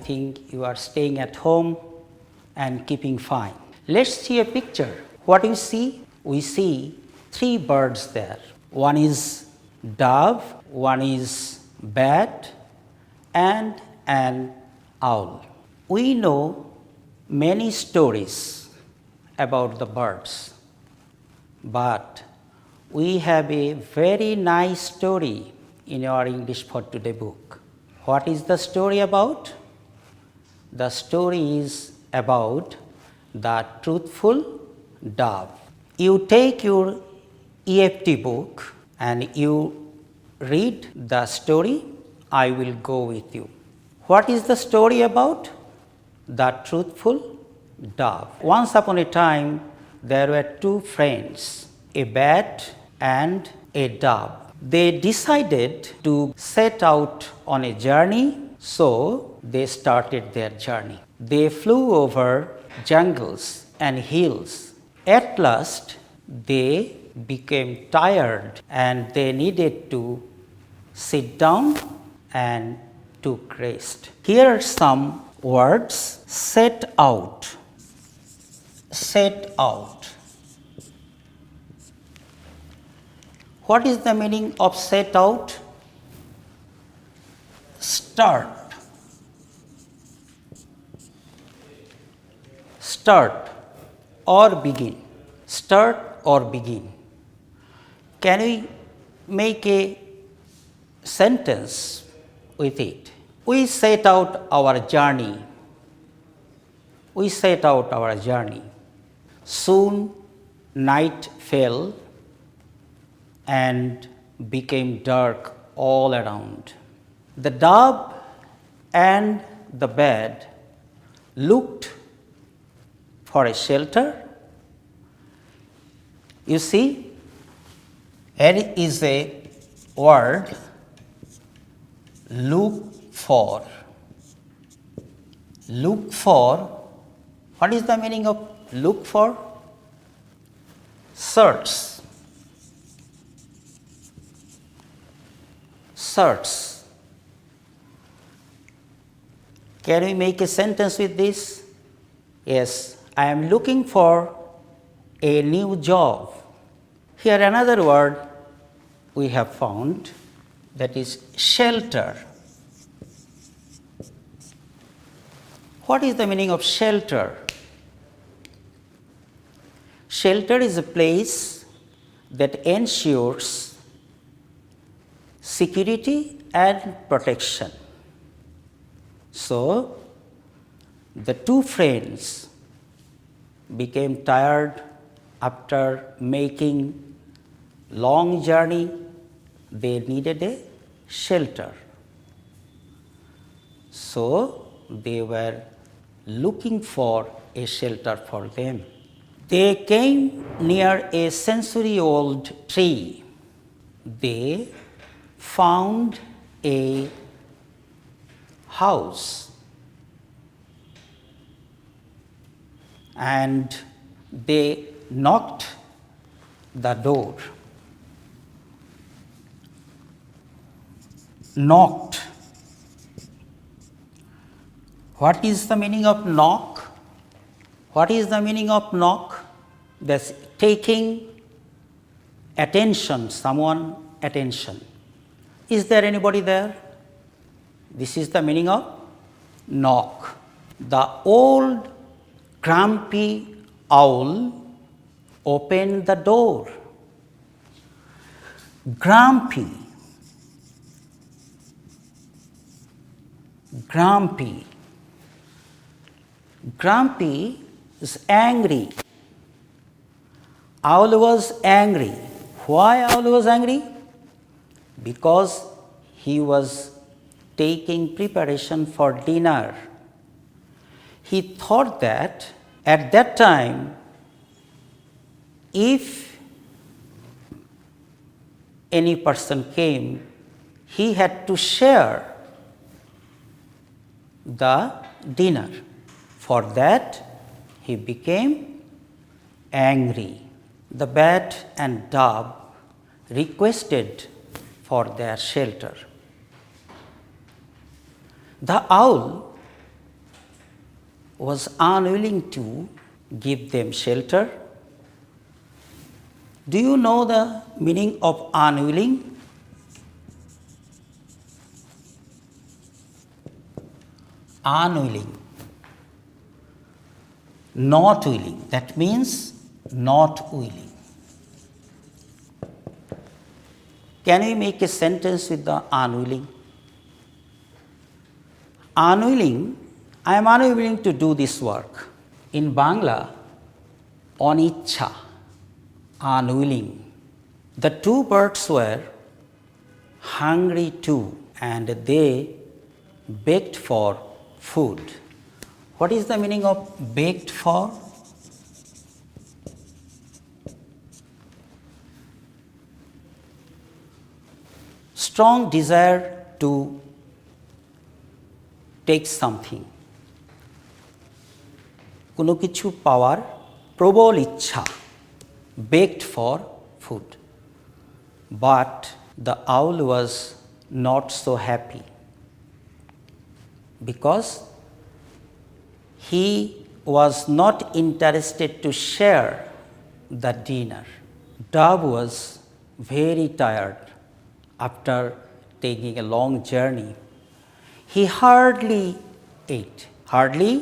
think you are staying at home and keeping fine. Let's see a picture. What do you see? We see three birds there. One is dove, one is bat, and an owl. We know many stories about the birds, but we have a very nice story in our English for Today book. What is the story about? The story is about the truthful dove. You take your EFT book and you read the story. I will go with you. What is the story about? The truthful dove. Once upon a time, there were two friends, a bat and a dove. They decided to set out on a journey, so they started their journey. They flew over jungles and hills. At last, they became tired and they needed to sit down and took rest. Here are some words: set out, set out. What is the meaning of set out? Start. Start or begin. Start or begin. Can we make a sentence with it? We set out our journey. We set out our journey. Soon night fell and became dark all around. The dove and the bat looked for a shelter. You see, here is a word, look for. Look for. What is the meaning of look for? Search. Search. Can we make a sentence with this? Yes, I am looking for a new job. Here another word we have found, that is shelter. What is the meaning of shelter? Shelter is a place that ensures security and protection. So, the two friends became tired after making long journey. They needed a shelter. So, they were looking for a shelter for them. They came near a century-old tree. They found a house and they knocked the door. Knocked. What is the meaning of knock? What is the meaning of knock? That's taking attention, someone attention. Is there anybody there? This is the meaning of knock. The old grumpy owl opened the door. Grumpy. Grumpy. Grumpy is angry. Owl was angry. Why owl was angry? Because he was taking preparation for dinner. He thought that at that time, if any person came, he had to share the dinner. For that, he became angry. The bat and dove requested for their shelter. The owl was unwilling to give them shelter. Do you know the meaning of unwilling? Unwilling. Not willing. That means not willing. Can we make a sentence with the unwilling? Unwilling, I am unwilling to do this work. In Bangla, onichha, unwilling. The two birds were hungry too, and they begged for food. What is the meaning of begged for? Strong desire to take something. কোনো কিছু পাওয়ার প্রবল ইচ্ছা, begged for food. But the owl was not so happy because he was not interested to share the dinner. Dove was very tired after taking a long journey. He hardly ate. Hardly,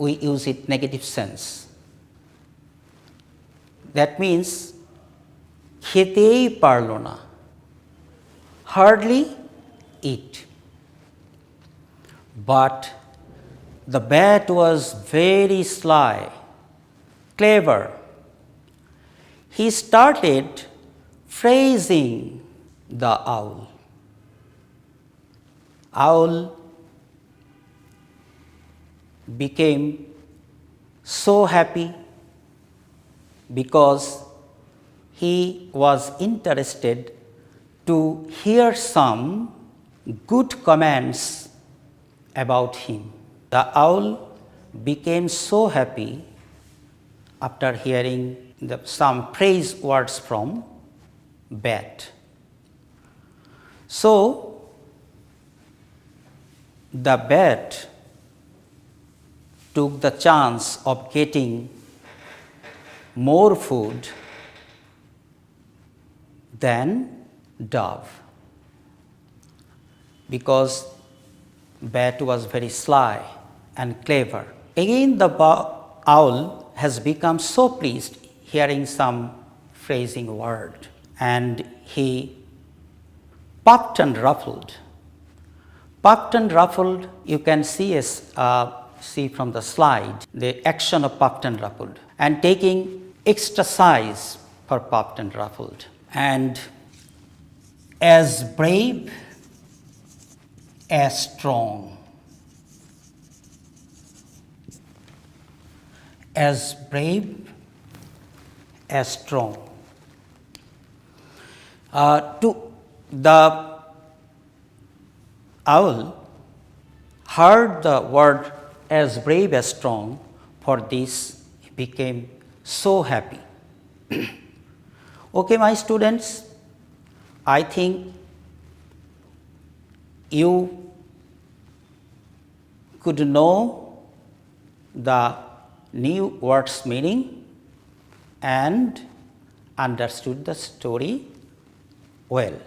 we use it negative sense. That means খেতেই পারল না. Hardly eat. But the bat was very sly, clever. He started praising the owl. Owl became so happy because he was interested to hear some good comments about him. The owl became so happy after hearing some praise words from bat. So, the bat took the chance of getting more food than dove because bat was very sly and clever. Again, the owl has become so pleased hearing some phrasing word, and he puffed and ruffled. Puffed and ruffled, you can see from the slide the action of puffed and ruffled, and taking extra size for puffed and ruffled. And as brave as strong. As brave as strong. To the owl heard the word as brave as strong. For this, he became so happy. Okay, my students, I think you could know the new words meaning and understood the story well.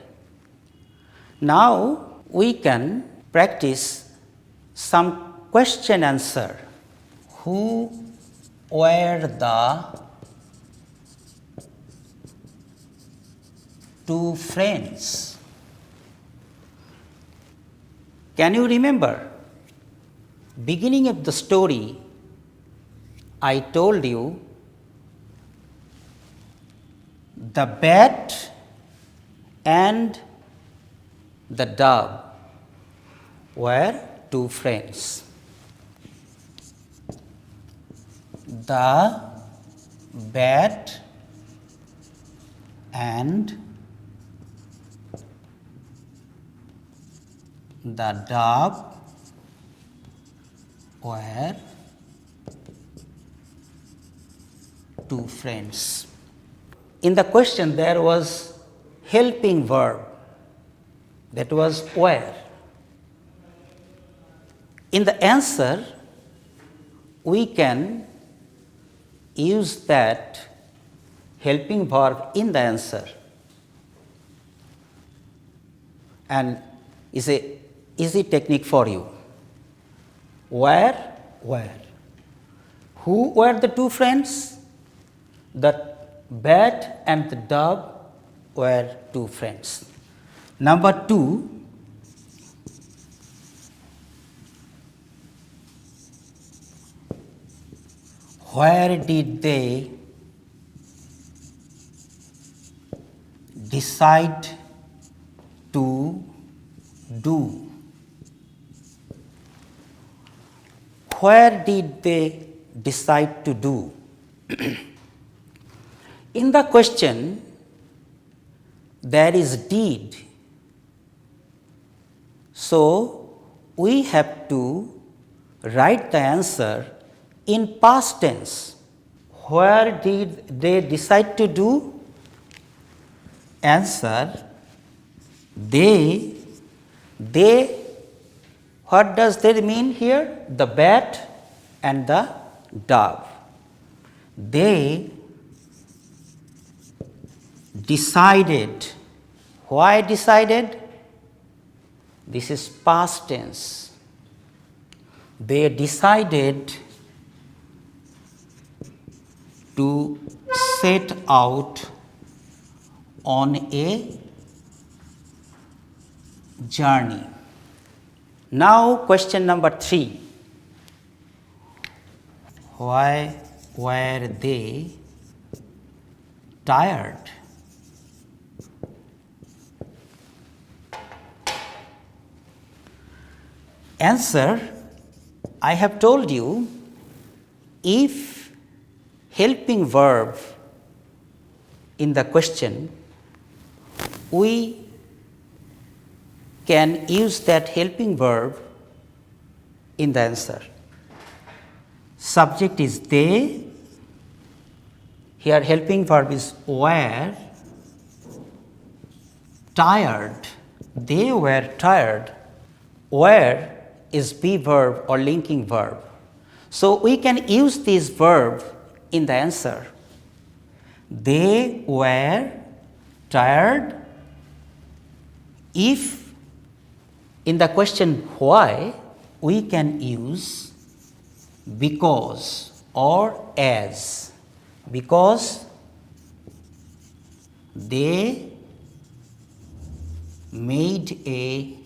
Now we can practice some question answer. Who were the two friends? Can you remember? Beginning of the story, I told you the bat and the dove were two friends. The bat and the dove were two friends. In the question there was helping verb, that was were. In the answer we can use that helping verb in the answer. And is a easy technique for you. Where? Who were the two friends? The bat and the dove were two friends. Number 2, where did they decide to do? Where did they decide to do? In the question, there is did. So, we have to write the answer in past tense. Where did they decide to do? Answer, they, what does they mean here? The bat and the dove. They decided. Why decided? This is past tense. They decided to set out on a journey. Now question number 3. Why were they tired? Answer, I have told you, if helping verb in the question, we can use that helping verb in the answer. Subject is they, here helping verb is were, tired, they were tired, were is be verb or linking verb. So, we can use this verb in the answer. They were tired. If in the question why, we can use because or as. Because they made a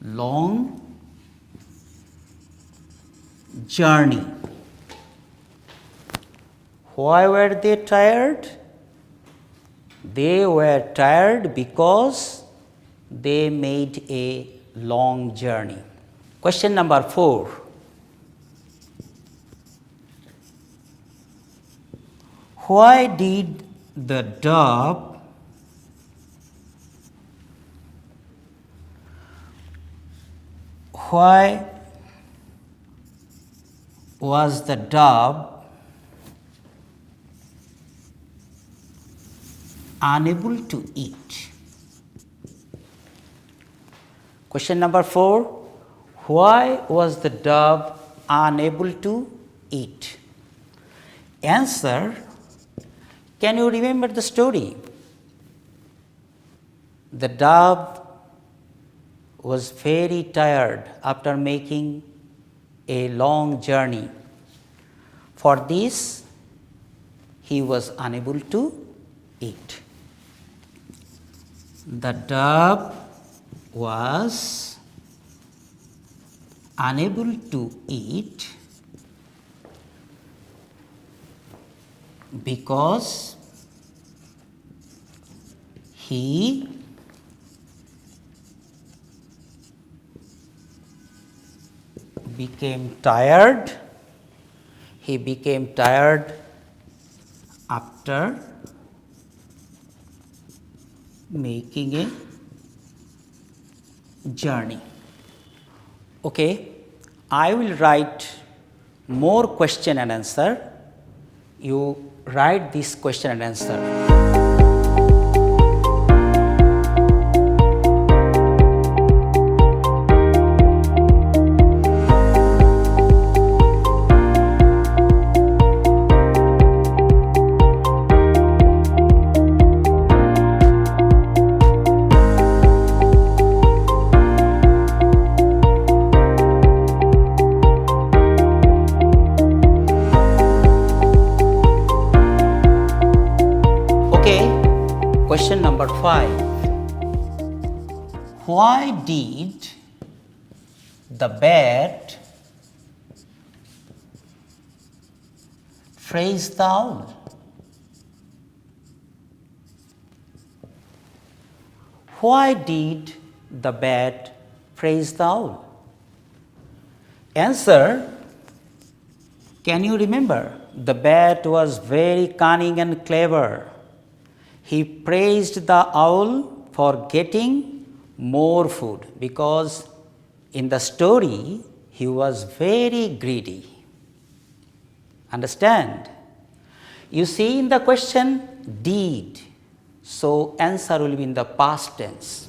long journey. Why were they tired? They were tired because they made a long journey. Question number 4. Why did the dove why was the dove unable to eat? Question number 4. Why was the dove unable to eat? Answer, can you remember the story? The dove was very tired after making a long journey. For this, he was unable to eat. The dove was unable to eat because he became tired. He became tired after making a journey. Okay, I will write more question and answer. You write this question and answer. Okay, question number 5. Why did the bat praise the owl? Why did the bat praise the owl? Answer, can you remember? The bat was very cunning and clever. He praised the owl for getting more food because in the story he was very greedy. Understand? You see in the question did, so answer will be in the past tense.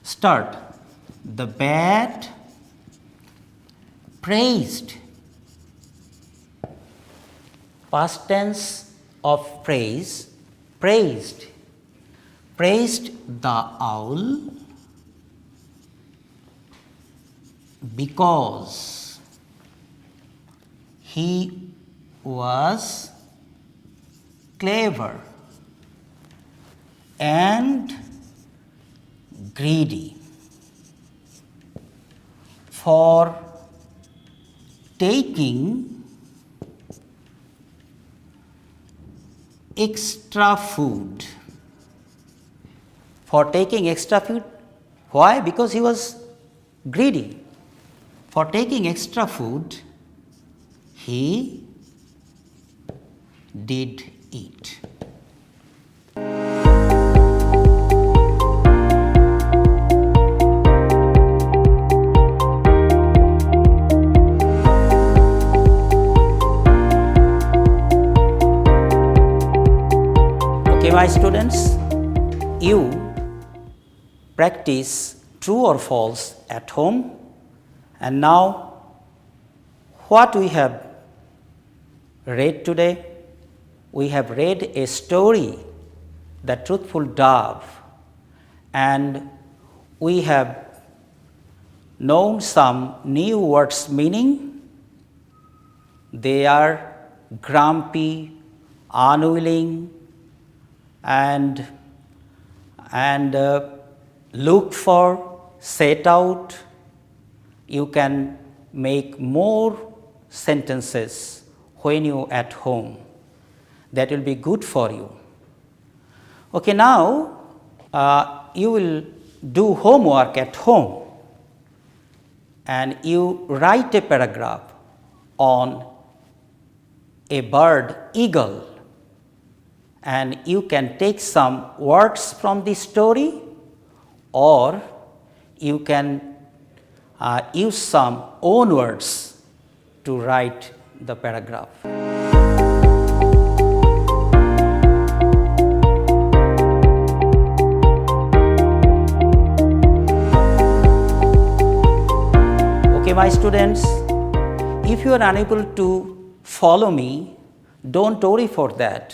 Start. The bat praised. Past tense of praise, praised. Praised the owl because he was clever and greedy for taking extra food. For taking extra food. Why? Because he was greedy. For taking extra food, he did eat. Okay, my students, you practice true or false at home. And now, what we have read today? We have read a story, The Truthful Dove, and we have known some new words meaning. They are grumpy, unwilling, and look for, set out. You can make more sentences when you at home. That will be good for you. Okay, now you will do homework at home and you write a paragraph on a bird, eagle, and you can take some words from the story or you can use some own words to write the paragraph. Okay, my students, if you are unable to follow me, don't worry for that.